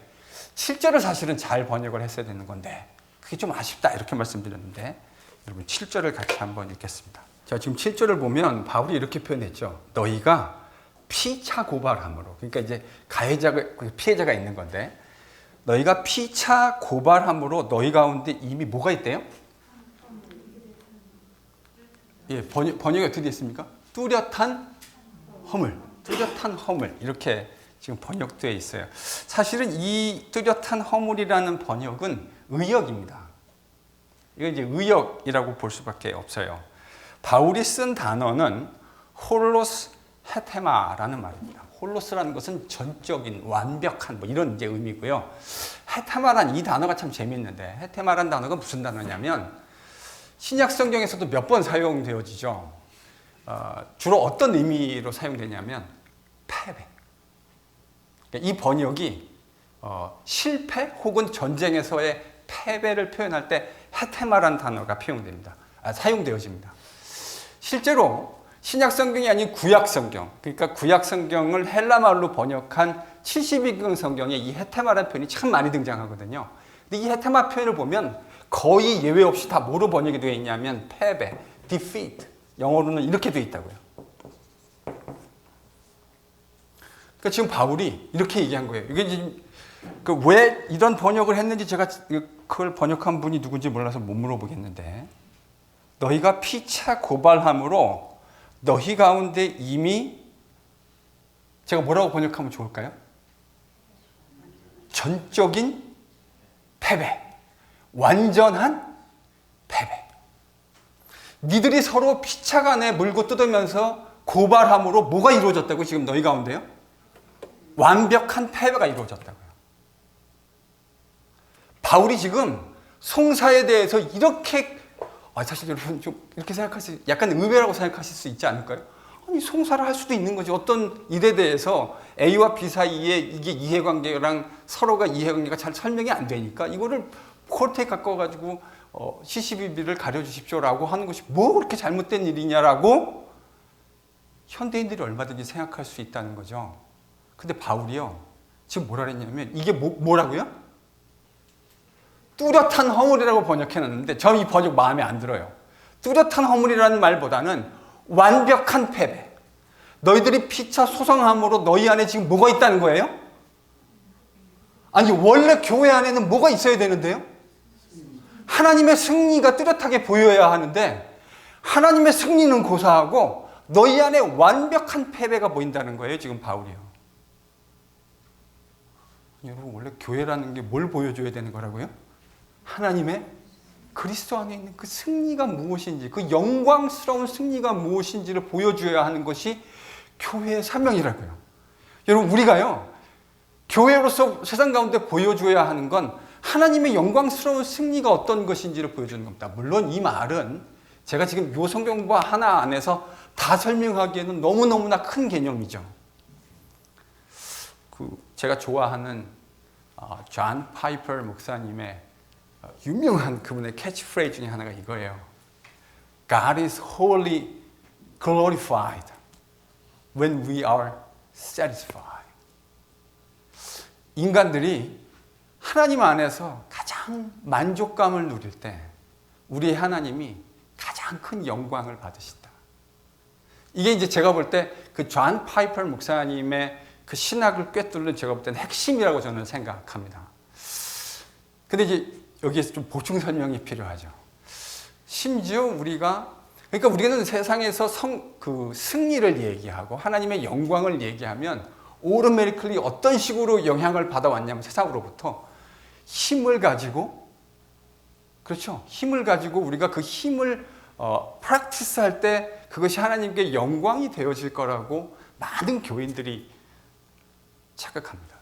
7절을 사실은 잘 번역을 했어야 되는 건데 그게 좀 아쉽다 이렇게 말씀드렸는데 여러분 7절을 같이 한번 읽겠습니다. 자, 지금 7절을 보면 바울이 이렇게 표현했죠. 너희가 피차 고발함으로, 그러니까 이제 피해자가 있는 건데 너희가 피차 고발함으로 너희 가운데 이미 뭐가 있대요? 예, 번역이 어떻게 되어 있습니까? 뚜렷한 허물 이렇게 지금 번역되어 있어요. 사실은 이 뚜렷한 허물이라는 번역은 의역입니다. 이건 이제 의역이라고 볼 수밖에 없어요. 바울이 쓴 단어는 홀로스 헤테마라는 말입니다. 홀로스라는 것은 전적인, 완벽한 뭐 이런 이제 의미고요. 헤테마란 이 단어가 참 재미있는데 헤테마란 단어가 무슨 단어냐면 신약 성경에서도 몇 번 사용되어지죠. 주로 어떤 의미로 사용되냐면 패배. 이 번역이 실패 혹은 전쟁에서의 패배를 표현할 때 헤테마라는 단어가 사용되어집니다. 실제로 신약 성경이 아닌 구약 성경, 그러니까 구약 성경을 헬라말로 번역한 72경 성경에 이 헤테마라는 표현이 참 많이 등장하거든요. 근데 이 헤테마 표현을 보면 거의 예외 없이 다 뭐로 번역이 되어 있냐면 패배, defeat. 영어로는 이렇게 되어 있다고요. 그러니까 지금 바울이 이렇게 얘기한 거예요. 이게 지금 왜 이런 번역을 했는지 제가 그걸 번역한 분이 누군지 몰라서 못 물어보겠는데 너희가 피차 고발함으로 너희 가운데 이미 제가 뭐라고 번역하면 좋을까요? 전적인 패배, 완전한 패배. 니들이 서로 피차간에 물고 뜯으면서 고발함으로 뭐가 이루어졌다고 지금 너희 가운데요? 완벽한 패배가 이루어졌다고요. 바울이 지금 송사에 대해서 이렇게 사실 여러분 좀 이렇게 약간 의외라고 생각하실 수 있지 않을까요? 아니 송사를 할 수도 있는 거지. 어떤 일에 대해서 A와 B 사이에 이게 이해관계랑 서로가 이해관계가 잘 설명이 안 되니까 이거를 콜텍 갖고 CCBB를 가려주십시오라고 하는 것이 뭐 그렇게 잘못된 일이냐라고 현대인들이 얼마든지 생각할 수 있다는 거죠. 근데 바울이요 지금 뭐라 그랬냐면 이게 뭐라고요? 뚜렷한 허물이라고 번역해놨는데 저는 이 번역 마음에 안 들어요. 뚜렷한 허물이라는 말보다는 완벽한 패배. 너희들이 피차 소성함으로 너희 안에 지금 뭐가 있다는 거예요? 아니 원래 교회 안에는 뭐가 있어야 되는데요? 하나님의 승리가 뚜렷하게 보여야 하는데 하나님의 승리는 고사하고 너희 안에 완벽한 패배가 보인다는 거예요. 지금 바울이요. 여러분 원래 교회라는 게 뭘 보여줘야 되는 거라고요? 하나님의 그리스도 안에 있는 그 승리가 무엇인지, 그 영광스러운 승리가 무엇인지를 보여줘야 하는 것이 교회의 사명이라고요. 여러분 우리가요 교회로서 세상 가운데 보여줘야 하는 건 하나님의 영광스러운 승리가 어떤 것인지를 보여주는 겁니다. 물론 이 말은 제가 지금 요 성경과 하나 안에서 다 설명하기에는 너무너무나 큰 개념이죠. 제가 좋아하는 존 파이퍼 목사님의 유명한 그분의 캐치프레이즈 중에 하나가 이거예요. God is wholly glorified when we are satisfied. 인간들이 하나님 안에서 가장 만족감을 누릴 때 우리의 하나님이 가장 큰 영광을 받으신다. 이게 이제 제가 볼 때 그 존 파이퍼 목사님의 그 신학을 꿰뚫는 제가 볼 때는 핵심이라고 저는 생각합니다. 근데 이제 여기에서 좀 보충 설명이 필요하죠. 심지어 그러니까 우리는 세상에서 승리를 얘기하고 하나님의 영광을 얘기하면 오토매티컬리 어떤 식으로 영향을 받아왔냐면 세상으로부터 힘을 가지고 그렇죠. 힘을 가지고 우리가 그 힘을 프랙티스 할 때 그것이 하나님께 영광이 되어질 거라고 많은 교인들이 착각합니다.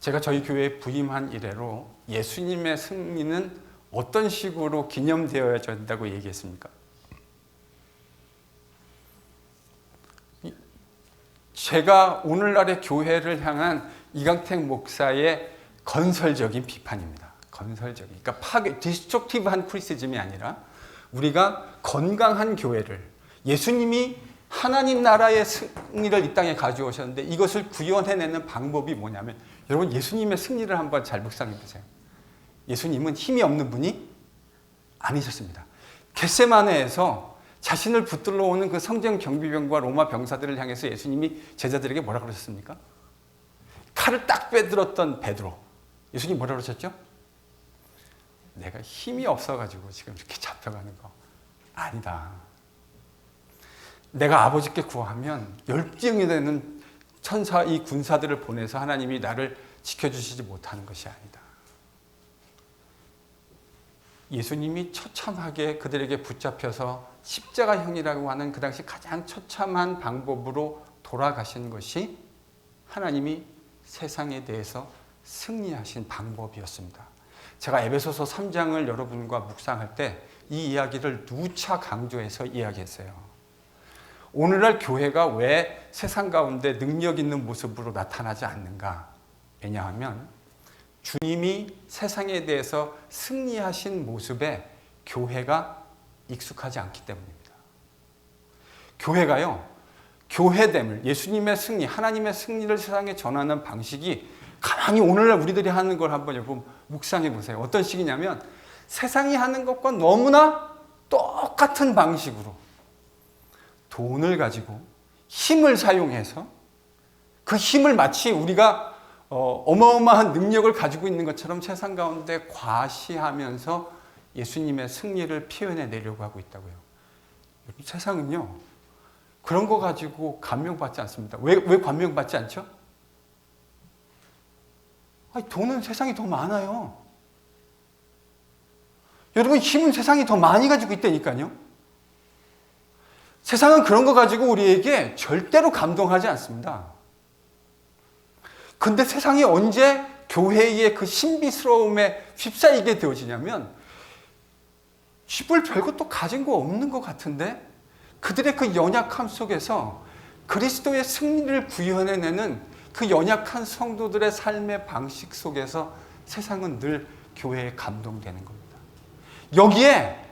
제가 저희 교회에 부임한 이래로 예수님의 승리는 어떤 식으로 기념되어야 된다고 얘기했습니까? 제가 오늘날의 교회를 향한 이강택 목사의 건설적인 비판입니다. 건설적인. 그러니까 디스트럭티브한 크리스티즘이 아니라 우리가 건강한 교회를, 예수님이 하나님 나라의 승리를 이 땅에 가져오셨는데 이것을 구현해내는 방법이 뭐냐면, 여러분 예수님의 승리를 한번 잘 묵상해 보세요. 예수님은 힘이 없는 분이 아니셨습니다. 겟세마네에서 자신을 붙들러 오는 그 성전 경비병과 로마 병사들을 향해서 예수님이 제자들에게 뭐라 그러셨습니까? 칼을 딱 빼들었던 베드로, 예수님 뭐라 그러셨죠? 내가 힘이 없어가지고 지금 이렇게 잡혀가는 거 아니다. 내가 아버지께 구하면 10병이 되는 천사, 이 군사들을 보내서 하나님이 나를 지켜주시지 못하는 것이 아니다. 예수님이 처참하게 그들에게 붙잡혀서 십자가형이라고 하는 그 당시 가장 처참한 방법으로 돌아가신 것이 하나님이 세상에 대해서 승리하신 방법이었습니다. 제가 에베소서 3장을 여러분과 묵상할 때 이 이야기를 누차 강조해서 이야기했어요. 오늘날 교회가 왜 세상 가운데 능력 있는 모습으로 나타나지 않는가? 왜냐하면 주님이 세상에 대해서 승리하신 모습에 교회가 익숙하지 않기 때문입니다. 교회가요, 교회됨을, 예수님의 승리, 하나님의 승리를 세상에 전하는 방식이 가만히 오늘날 우리들이 하는 걸 한번 여러분 묵상해 보세요. 어떤 식이냐면 세상이 하는 것과 너무나 똑같은 방식으로 돈을 가지고 힘을 사용해서 그 힘을 마치 우리가 어마어마한 능력을 가지고 있는 것처럼 세상 가운데 과시하면서 예수님의 승리를 표현해내려고 하고 있다고요. 세상은요, 그런 거 가지고 감명받지 않습니다. 왜 감명받지 않죠? 아니, 돈은 세상이 더 많아요. 여러분, 힘은 세상이 더 많이 가지고 있다니까요. 세상은 그런 거 가지고 우리에게 절대로 감동하지 않습니다. 근데 세상이 언제 교회의 그 신비스러움에 휩싸이게 되어지냐면, 쥐뿔 별것도 가진 거 없는 것 같은데 그들의 그 연약함 속에서 그리스도의 승리를 구현해내는 그 연약한 성도들의 삶의 방식 속에서 세상은 늘 교회에 감동되는 겁니다. 여기에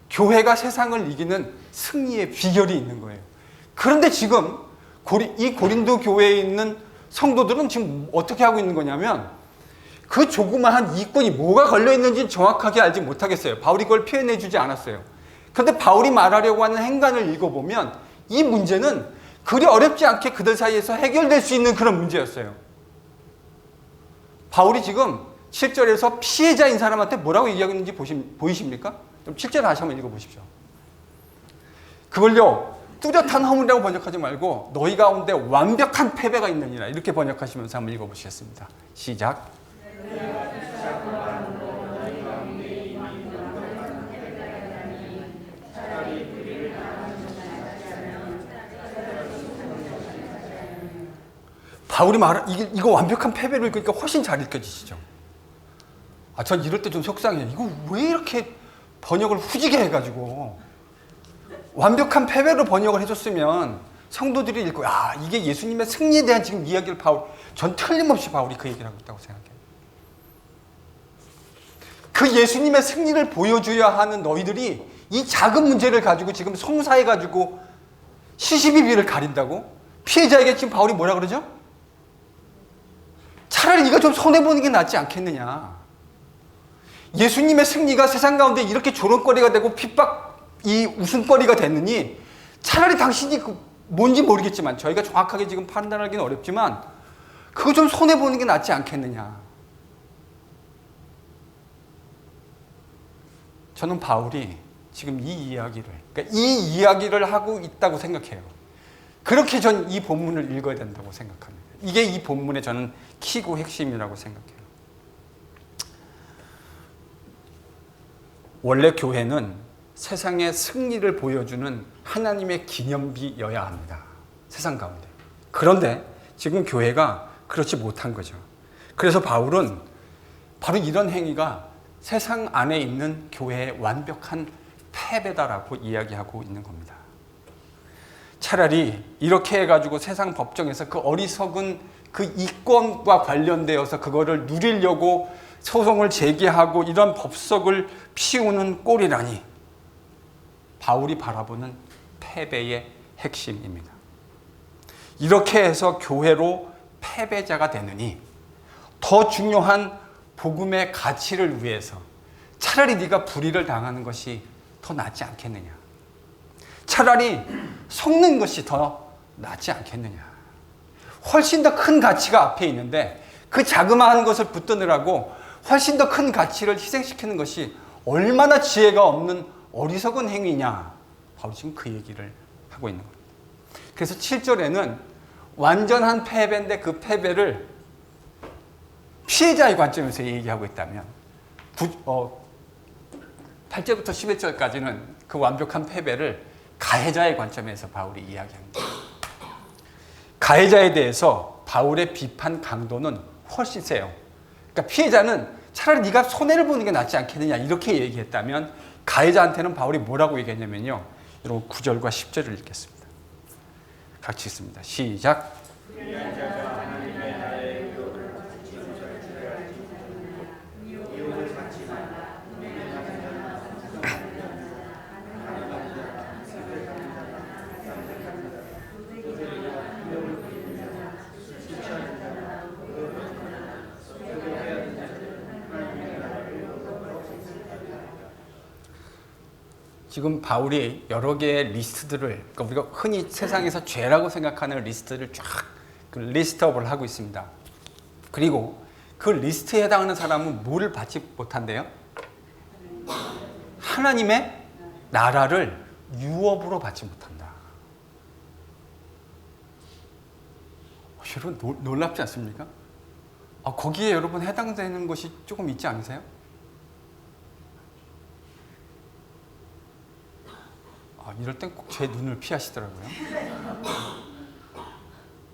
교회가 세상을 이기는 승리의 비결이 있는 거예요. 그런데 지금 이 고린도 교회에 있는 성도들은 지금 어떻게 하고 있는 거냐면, 그 조그마한 이권이 뭐가 걸려있는지 정확하게 알지 못하겠어요. 바울이 그걸 표현해 주지 않았어요. 그런데 바울이 말하려고 하는 행간을 읽어보면 이 문제는 그리 어렵지 않게 그들 사이에서 해결될 수 있는 그런 문제였어요. 바울이 지금 7절에서 피해자인 사람한테 뭐라고 얘기하는지 보이십니까? 좀 7절 다시 한번 읽어보십시오. 그걸요, 뚜렷한 허물이라고 번역하지 말고 너희 가운데 완벽한 패배가 있느니라, 이렇게 번역하시면서 한번 읽어보시겠습니다. 시작. 바울이 이거 완벽한 패배를 읽으니까 훨씬 잘 읽혀지시죠? 전 이럴 때 좀 속상해요. 이거 왜 이렇게 번역을 후지게 해가지고, 완벽한 패배로 번역을 해줬으면 성도들이 읽고, 이게 예수님의 승리에 대한 지금 이야기를 전 틀림없이 바울이 그 얘기를 하고 있다고 생각해요. 그 예수님의 승리를 보여줘야 하는 너희들이 이 작은 문제를 가지고 지금 송사해가지고 시시비비를 가린다고? 피해자에게 지금 바울이 뭐라 그러죠? 차라리 이거 좀 손해보는 게 낫지 않겠느냐. 예수님의 승리가 세상 가운데 이렇게 조롱거리가 되고 이 웃음거리가 됐느니 차라리 당신이 뭔지 모르겠지만, 저희가 정확하게 지금 판단하기는 어렵지만 그거 좀 손해보는 게 낫지 않겠느냐. 저는 바울이 지금 그러니까 이 이야기를 하고 있다고 생각해요. 그렇게 전 이 본문을 읽어야 된다고 생각합니다. 이게 이 본문의 저는 키고 핵심이라고 생각해요. 원래 교회는 세상의 승리를 보여주는 하나님의 기념비여야 합니다. 세상 가운데. 그런데 지금 교회가 그렇지 못한 거죠. 그래서 바울은 바로 이런 행위가 세상 안에 있는 교회의 완벽한 패배다라고 이야기하고 있는 겁니다. 차라리 이렇게 해가지고 세상 법정에서 그 어리석은 그 이권과 관련되어서 그거를 누리려고 소송을 제기하고 이런 법석을 피우는 꼴이라니, 바울이 바라보는 패배의 핵심입니다. 이렇게 해서 교회로 패배자가 되느니 더 중요한 복음의 가치를 위해서 차라리 네가 불의를 당하는 것이 더 낫지 않겠느냐, 차라리 속는 것이 더 낫지 않겠느냐. 훨씬 더 큰 가치가 앞에 있는데 그 자그마한 것을 붙드느라고 훨씬 더 큰 가치를 희생시키는 것이 얼마나 지혜가 없는 어리석은 행위냐. 바로 지금 그 얘기를 하고 있는 겁니다. 그래서 7절에는 완전한 패배인데 그 패배를 피해자의 관점에서 얘기하고 있다면 8절부터 11절까지는 그 완벽한 패배를 가해자의 관점에서 바울이 이야기합니다. 가해자에 대해서 바울의 비판 강도는 훨씬 세요. 그러니까 피해자는 차라리 네가 손해를 보는 게 낫지 않겠느냐 이렇게 얘기했다면, 가해자한테는 바울이 뭐라고 얘기했냐면요, 여러분 9절과 10절을 읽겠습니다. 같이 읽습니다. 시작. 지금 바울이 여러 개의 리스트들을, 그러니까 우리가 흔히 세상에서 죄라고 생각하는 리스트를 쫙 리스트업을 하고 있습니다. 그리고 그 리스트에 해당하는 사람은 뭐를 받지 못한대요? 하나님의 나라를 유업으로 받지 못한다. 여러분 놀랍지 않습니까? 거기에 여러분 해당되는 것이 조금 있지 않으세요? 이럴 땐 꼭 제 눈을 피하시더라고요.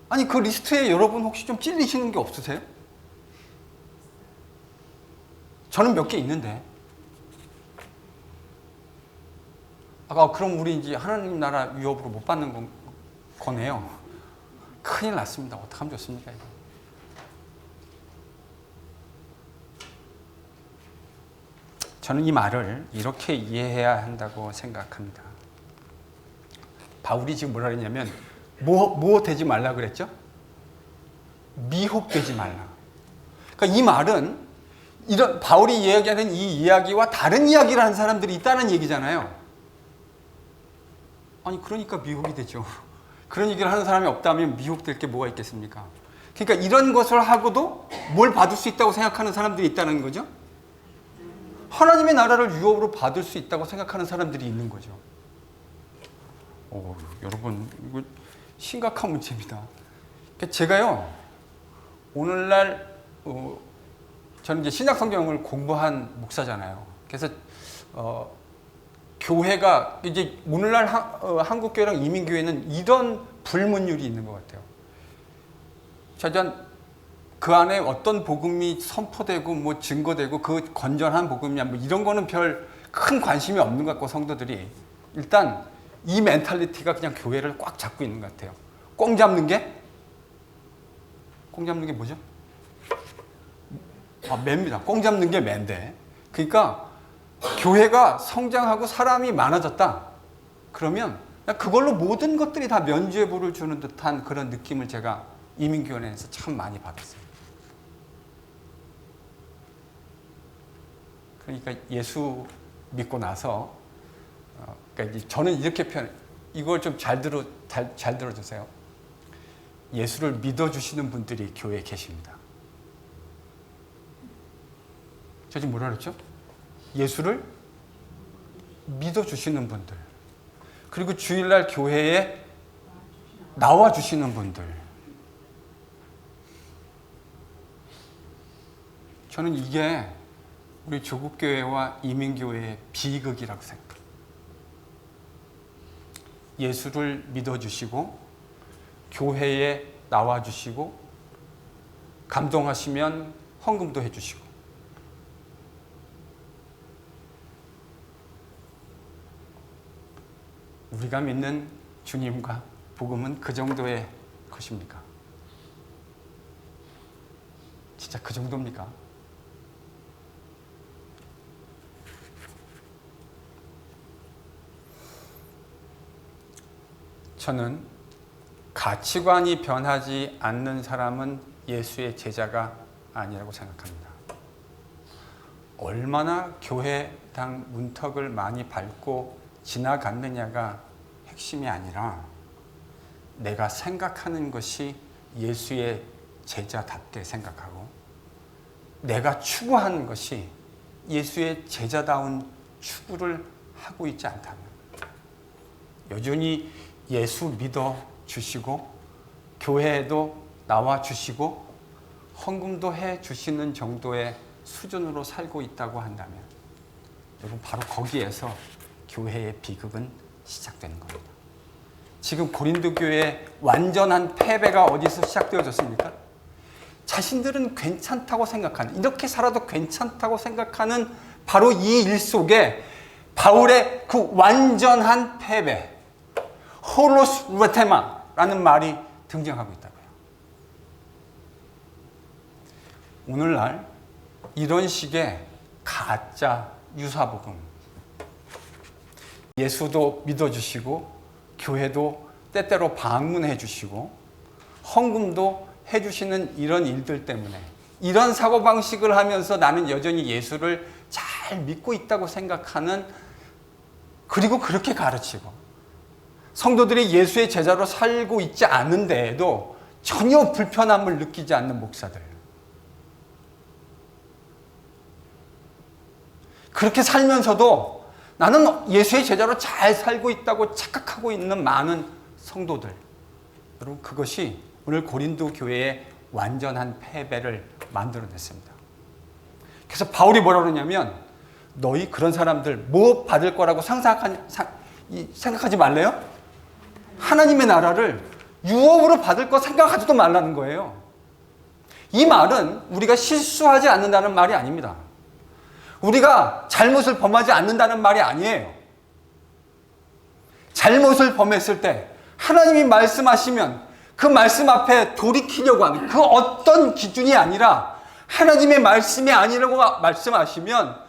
아니 그 리스트에 여러분 혹시 좀 찔리시는 게 없으세요? 저는 몇 개 있는데. 그럼 우리 이제 하나님 나라 유업으로 못 받는 거네요. 큰일 났습니다. 어떡하면 좋습니까 이거? 저는 이 말을 이렇게 이해해야 한다고 생각합니다. 바울이 지금 뭐라 그랬냐면 뭐 되지 말라 그랬죠? 미혹되지 말라. 그러니까 이 말은 이런 바울이 이야기하는 이 이야기와 다른 이야기를 하는 사람들이 있다는 얘기잖아요. 아니 그러니까 미혹이 되죠. 그런 얘기를 하는 사람이 없다면 미혹될 게 뭐가 있겠습니까? 그러니까 이런 것을 하고도 뭘 받을 수 있다고 생각하는 사람들이 있다는 거죠. 하나님의 나라를 유업으로 받을 수 있다고 생각하는 사람들이 있는 거죠. 여러분 이거 심각한 문제입니다. 그러니까 제가요 오늘날 저는 이제 신약 성경을 공부한 목사잖아요. 그래서 교회가 이제 오늘날 한국 교회랑 이민 교회는 이런 불문율이 있는 것 같아요. 자전 그 안에 어떤 복음이 선포되고 뭐 증거되고 그 건전한 복음이냐 뭐 이런 거는 별 큰 관심이 없는 것 같고, 성도들이 일단 이 멘탈리티가 그냥 교회를 꽉 잡고 있는 것 같아요. 꽁 잡는 게 뭐죠? 매입니다. 꽁 잡는 게 매인데, 그러니까 교회가 성장하고 사람이 많아졌다 그러면 그걸로 모든 것들이 다 면죄부를 주는 듯한 그런 느낌을 제가 이민교회에서 참 많이 받았어요. 그러니까 예수 믿고 나서 그러니까 저는 이렇게 이걸 좀 잘 들어주세요. 예수를 믿어주시는 분들이 교회에 계십니다. 저 지금 뭐라 그랬죠? 예수를 믿어주시는 분들, 그리고 주일날 교회에 나와주시는 분들. 저는 이게 우리 조국교회와 이민교회의 비극이라고 생각합니다. 예수를 믿어주시고 교회에 나와주시고 감동하시면 헌금도 해주시고, 우리가 믿는 주님과 복음은 그 정도의 것입니까? 진짜 그 정도입니까? 저는 가치관이 변하지 않는 사람은 예수의 제자가 아니라고 생각합니다. 얼마나 교회당 문턱을 많이 밟고 지나갔느냐가 핵심이 아니라 내가 생각하는 것이 예수의 제자답게 생각하고 내가 추구하는 것이 예수의 제자다운 추구를 하고 있지 않다면 여전히 예수 믿어 주시고 교회에도 나와 주시고 헌금도 해 주시는 정도의 수준으로 살고 있다고 한다면 여러분 바로 거기에서 교회의 비극은 시작되는 겁니다. 지금 고린도 교회의 완전한 패배가 어디서 시작되어졌습니까? 자신들은 괜찮다고 생각하는, 이렇게 살아도 괜찮다고 생각하는 바로 이 일 속에 바울의 그 완전한 패배, 홀로스 루테마라는 말이 등장하고 있다고요. 오늘날 이런 식의 가짜 유사복음, 예수도 믿어주시고 교회도 때때로 방문해 주시고 헌금도 해주시는 이런 일들 때문에 이런 사고방식을 하면서 나는 여전히 예수를 잘 믿고 있다고 생각하는, 그리고 그렇게 가르치고 성도들이 예수의 제자로 살고 있지 않은데에도 전혀 불편함을 느끼지 않는 목사들, 그렇게 살면서도 나는 예수의 제자로 잘 살고 있다고 착각하고 있는 많은 성도들, 여러분 그것이 오늘 고린도 교회의 완전한 패배를 만들어냈습니다. 그래서 바울이 뭐라고 그러냐면 너희 그런 사람들 뭐 받을 거라고 생각하지 말래요? 하나님의 나라를 유업으로 받을 거 생각하지도 말라는 거예요. 이 말은 우리가 실수하지 않는다는 말이 아닙니다. 우리가 잘못을 범하지 않는다는 말이 아니에요. 잘못을 범했을 때 하나님이 말씀하시면 그 말씀 앞에 돌이키려고 하는 그 어떤 기준이 아니라 하나님의 말씀이 아니라고 말씀하시면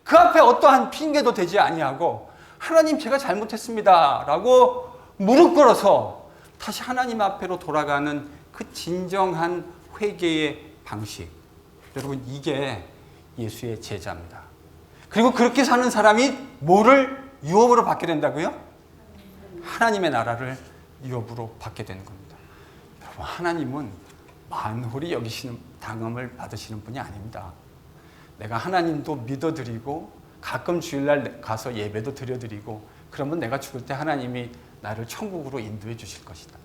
그 앞에 어떠한 핑계도 되지 아니하고 하나님 제가 잘못했습니다 라고 무릎 꿇어서 다시 하나님 앞으로 돌아가는 그 진정한 회개의 방식, 여러분 이게 예수의 제자입니다. 그리고 그렇게 사는 사람이 뭐를 유업으로 받게 된다고요? 하나님의 나라를 유업으로 받게 되는 겁니다. 여러분 하나님은 만홀히 여기시는, 당함을 받으시는 분이 아닙니다. 내가 하나님도 믿어드리고 가끔 주일날 가서 예배도 드려드리고 그러면 내가 죽을 때 하나님이 나를 천국으로 인도해 주실 것이다.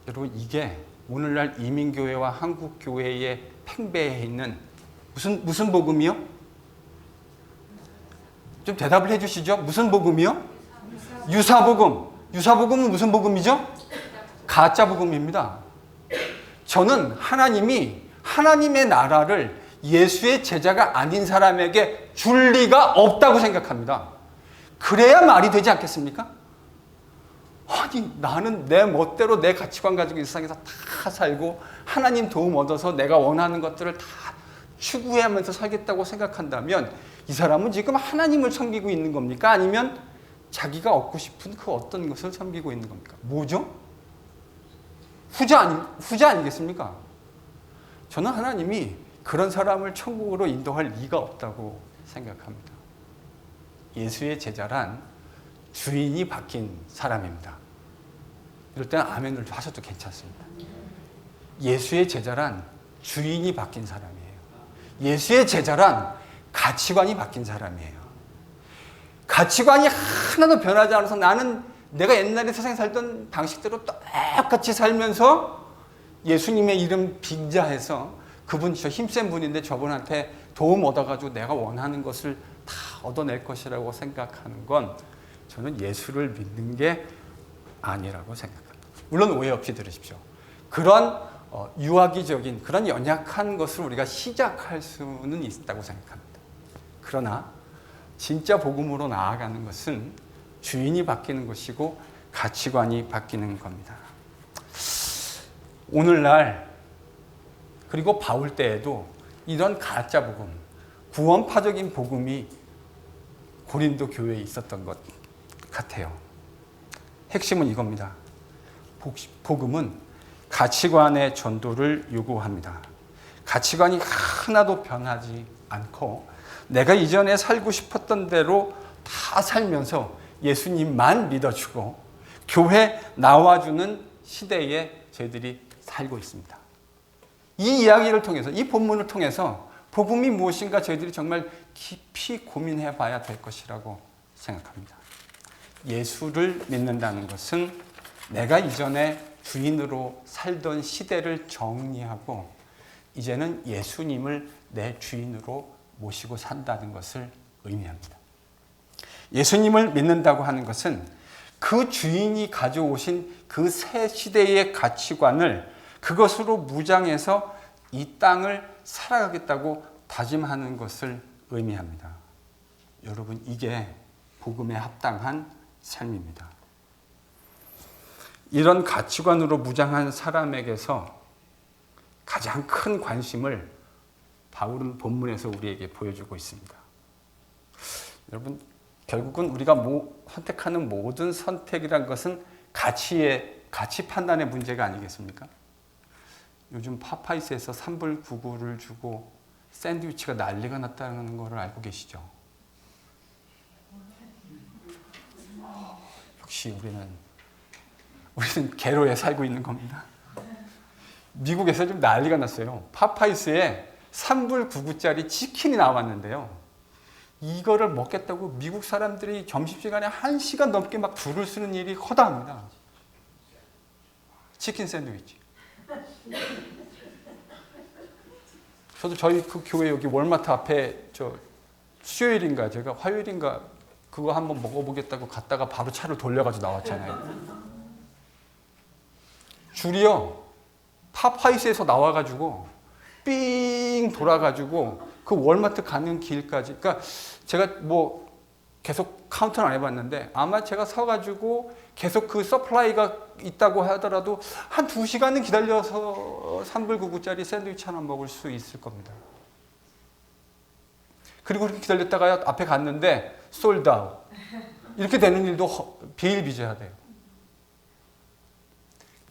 여러분 이게 오늘날 이민교회와 한국교회의 팽배해 있는 무슨 복음이요? 좀 대답을 해 주시죠. 무슨 복음이요? 유사복음. 유사복음은 무슨 복음이죠? 가짜 복음입니다. 저는 하나님이 하나님의 나라를 예수의 제자가 아닌 사람에게 줄 리가 없다고 생각합니다. 그래야 말이 되지 않겠습니까? 아니 나는 내 멋대로 내 가치관 가지고 이 세상에서 다 살고 하나님 도움 얻어서 내가 원하는 것들을 다 추구하면서 살겠다고 생각한다면 이 사람은 지금 하나님을 섬기고 있는 겁니까? 아니면 자기가 얻고 싶은 그 어떤 것을 섬기고 있는 겁니까? 뭐죠? 후자 아니겠습니까? 저는 하나님이 그런 사람을 천국으로 인도할 리가 없다고 생각합니다. 예수의 제자란 주인이 바뀐 사람입니다. 이럴 때는 아멘을 하셔도 괜찮습니다. 예수의 제자란 주인이 바뀐 사람이에요. 예수의 제자란 가치관이 바뀐 사람이에요. 가치관이 하나도 변하지 않아서 나는 내가 옛날에 세상에 살던 방식대로 똑같이 살면서 예수님의 이름 빙자해서 그분 저 힘센 분인데 저분한테 도움 얻어가지고 내가 원하는 것을 다 얻어낼 것이라고 생각하는 건 저는 예수를 믿는 게 아니라고 생각합니다. 물론 오해 없이 들으십시오. 그런 유아기적인 그런 연약한 것을 우리가 시작할 수는 있다고 생각합니다. 그러나 진짜 복음으로 나아가는 것은 주인이 바뀌는 것이고 가치관이 바뀌는 겁니다. 오늘날 그리고 바울 때에도 이런 가짜 복음, 구원파적인 복음이 고린도 교회에 있었던 것 같아요. 핵심은 이겁니다. 복음은 가치관의 전도를 요구합니다. 가치관이 하나도 변하지 않고 내가 이전에 살고 싶었던 대로 다 살면서 예수님만 믿어주고 교회 나와주는 시대에 저희들이 살고 있습니다. 이 이야기를 통해서, 이 본문을 통해서 복음이 무엇인가 저희들이 정말 깊이 고민해 봐야 될 것이라고 생각합니다. 예수를 믿는다는 것은 내가 이전에 주인으로 살던 시대를 정리하고 이제는 예수님을 내 주인으로 모시고 산다는 것을 의미합니다. 예수님을 믿는다고 하는 것은 그 주인이 가져오신 그 새 시대의 가치관을 그것으로 무장해서 이 땅을 살아가겠다고 다짐하는 것을 의미합니다. 여러분, 이게 복음에 합당한 삶입니다. 이런 가치관으로 무장한 사람에게서 가장 큰 관심을 바울은 본문에서 우리에게 보여주고 있습니다. 여러분, 결국은 우리가 선택하는 모든 선택이란 것은 가치 판단의 문제가 아니겠습니까? 요즘 파파이스에서 3불 9구를 주고 샌드위치가 난리가 났다는 것을 알고 계시죠? 역시 우리는 개로에 살고 있는 겁니다. 미국에서 좀 난리가 났어요. 파파이스에 3불 9구짜리 치킨이 나왔는데요. 이거를 먹겠다고 미국 사람들이 점심시간에 1시간 넘게 막 줄을 서는 일이 허다합니다. 치킨 샌드위치. 저도 저희 그 교회 여기 월마트 앞에 수요일인가 제가 화요일인가 그거 한번 먹어보겠다고 갔다가 바로 차를 돌려가지고 나왔잖아요. 줄이요. 파파이스에서 나와가지고 삥 돌아가지고 그 월마트 가는 길까지. 그러니까 제가 계속 카운트는 안 해봤는데 아마 제가 서가지고 계속 그 서플라이가 있다고 하더라도 한 2시간은 기다려서 3불 9구짜리 샌드위치 하나 먹을 수 있을 겁니다. 그리고 그렇게 기다렸다가 앞에 갔는데 솔드아웃. 이렇게 되는 일도 비일비재하대요.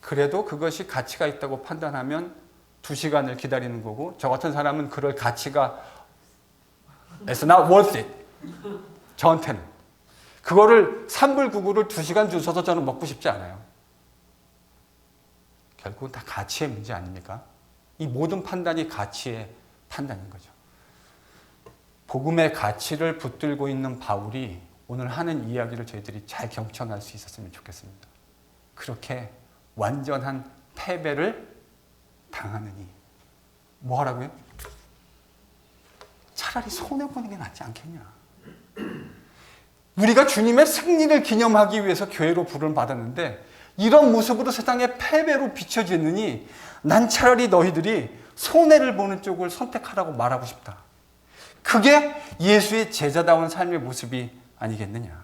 그래도 그것이 가치가 있다고 판단하면 2시간을 기다리는 거고 저 같은 사람은 그럴 가치가 It's not worth it. 저한테는. 그거를 3불 9구를 2시간 줄 서서 저는 먹고 싶지 않아요. 결국은 다 가치의 문제 아닙니까? 이 모든 판단이 가치의 판단인 거죠. 복음의 가치를 붙들고 있는 바울이 오늘 하는 이야기를 저희들이 잘 경청할 수 있었으면 좋겠습니다. 그렇게 완전한 패배를 당하느니 뭐 하라고요? 차라리 손해보는 게 낫지 않겠냐. 우리가 주님의 승리를 기념하기 위해서 교회로 부름을 받았는데 이런 모습으로 세상의 패배로 비춰지느니 난 차라리 너희들이 손해를 보는 쪽을 선택하라고 말하고 싶다. 그게 예수의 제자다운 삶의 모습이 아니겠느냐.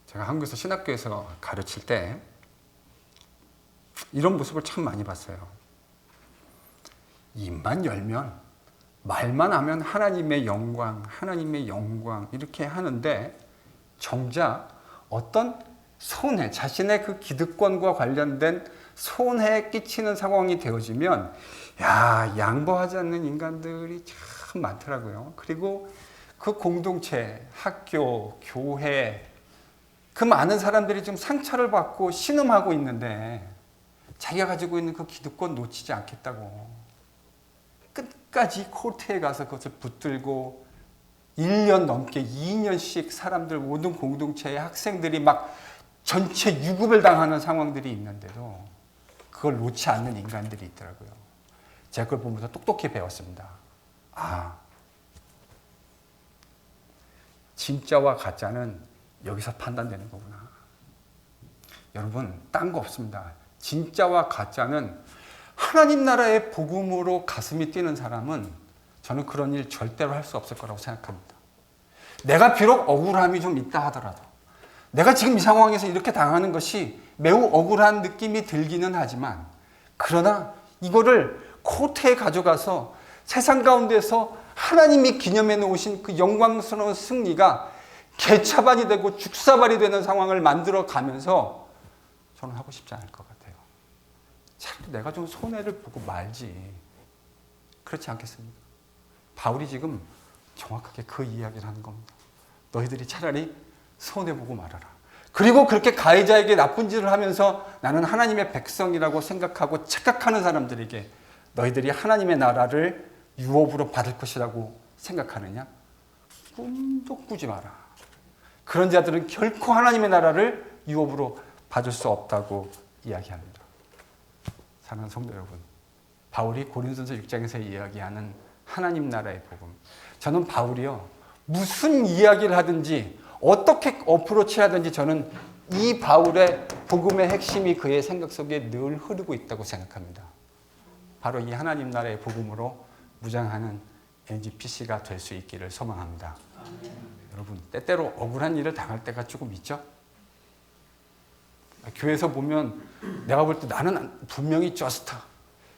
제가 한국에서 신학교에서 가르칠 때 이런 모습을 참 많이 봤어요. 입만 열면 말만 하면 하나님의 영광 이렇게 하는데 정작 어떤 손해, 자신의 그 기득권과 관련된 손해에 끼치는 상황이 되어지면 양보하지 않는 인간들이 참 많더라고요. 그리고 그 공동체, 학교, 교회 그 많은 사람들이 지금 상처를 받고 신음하고 있는데 자기가 가지고 있는 그 기득권 놓치지 않겠다고 끝까지 코트에 가서 그것을 붙들고 1년 넘게 2년씩 사람들 모든 공동체의 학생들이 막 전체 유급을 당하는 상황들이 있는데도 그걸 놓지 않는 인간들이 있더라고요. 제가 그걸 보면서 똑똑히 배웠습니다. 진짜와 가짜는 여기서 판단되는 거구나. 여러분, 딴 거 없습니다. 진짜와 가짜는 하나님 나라의 복음으로 가슴이 뛰는 사람은 저는 그런 일 절대로 할 수 없을 거라고 생각합니다. 내가 비록 억울함이 좀 있다 하더라도 내가 지금 이 상황에서 이렇게 당하는 것이 매우 억울한 느낌이 들기는 하지만 그러나 이거를 코트에 가져가서 세상 가운데서 하나님이 기념해 놓으신 그 영광스러운 승리가 개차반이 되고 죽사발이 되는 상황을 만들어 가면서 저는 하고 싶지 않을 것 같아요. 차라리 내가 좀 손해를 보고 말지. 그렇지 않겠습니까? 바울이 지금 정확하게 그 이야기를 하는 겁니다. 너희들이 차라리 손해보고 말아라. 그리고 그렇게 가해자에게 나쁜 짓을 하면서 나는 하나님의 백성이라고 생각하고 착각하는 사람들에게 너희들이 하나님의 나라를 유업으로 받을 것이라고 생각하느냐? 꿈도 꾸지 마라. 그런 자들은 결코 하나님의 나라를 유업으로 받을 수 없다고 이야기합니다. 사랑하는 성도 여러분, 바울이 고린도전서 6장에서 이야기하는 하나님 나라의 복음, 저는 바울이요 무슨 이야기를 하든지 어떻게 어프로치하든지 저는 이 바울의 복음의 핵심이 그의 생각 속에 늘 흐르고 있다고 생각합니다. 바로 이 하나님 나라의 복음으로 무장하는 NGPC가 될 수 있기를 소망합니다. 여러분, 때때로 억울한 일을 당할 때가 조금 있죠? 교회에서 보면 내가 볼 때 나는 분명히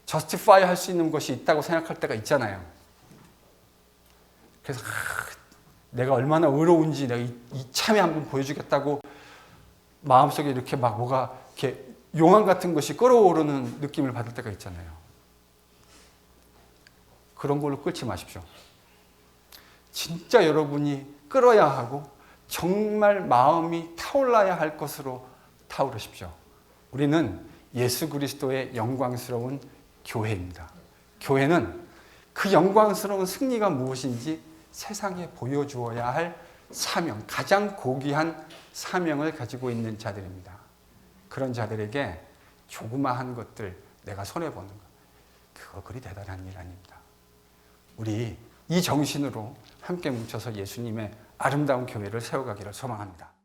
저스티파이 할 수 있는 것이 있다고 생각할 때가 있잖아요. 그래서 내가 얼마나 의로운지 내가 이참에 한번 보여주겠다고 마음속에 이렇게 막 뭐가 이렇게 용암 같은 것이 끓어오르는 느낌을 받을 때가 있잖아요. 그런 걸로 끌지 마십시오. 진짜 여러분이 끌어야 하고 정말 마음이 타올라야 할 것으로 타오르십시오. 우리는 예수 그리스도의 영광스러운 교회입니다. 교회는 그 영광스러운 승리가 무엇인지 세상에 보여주어야 할 사명, 가장 고귀한 사명을 가지고 있는 자들입니다. 그런 자들에게 조그마한 것들 내가 손해보는 것, 그거 그리 대단한 일 아닙니다. 우리 이 정신으로 함께 뭉쳐서 예수님의 아름다운 교회를 세워가기를 소망합니다.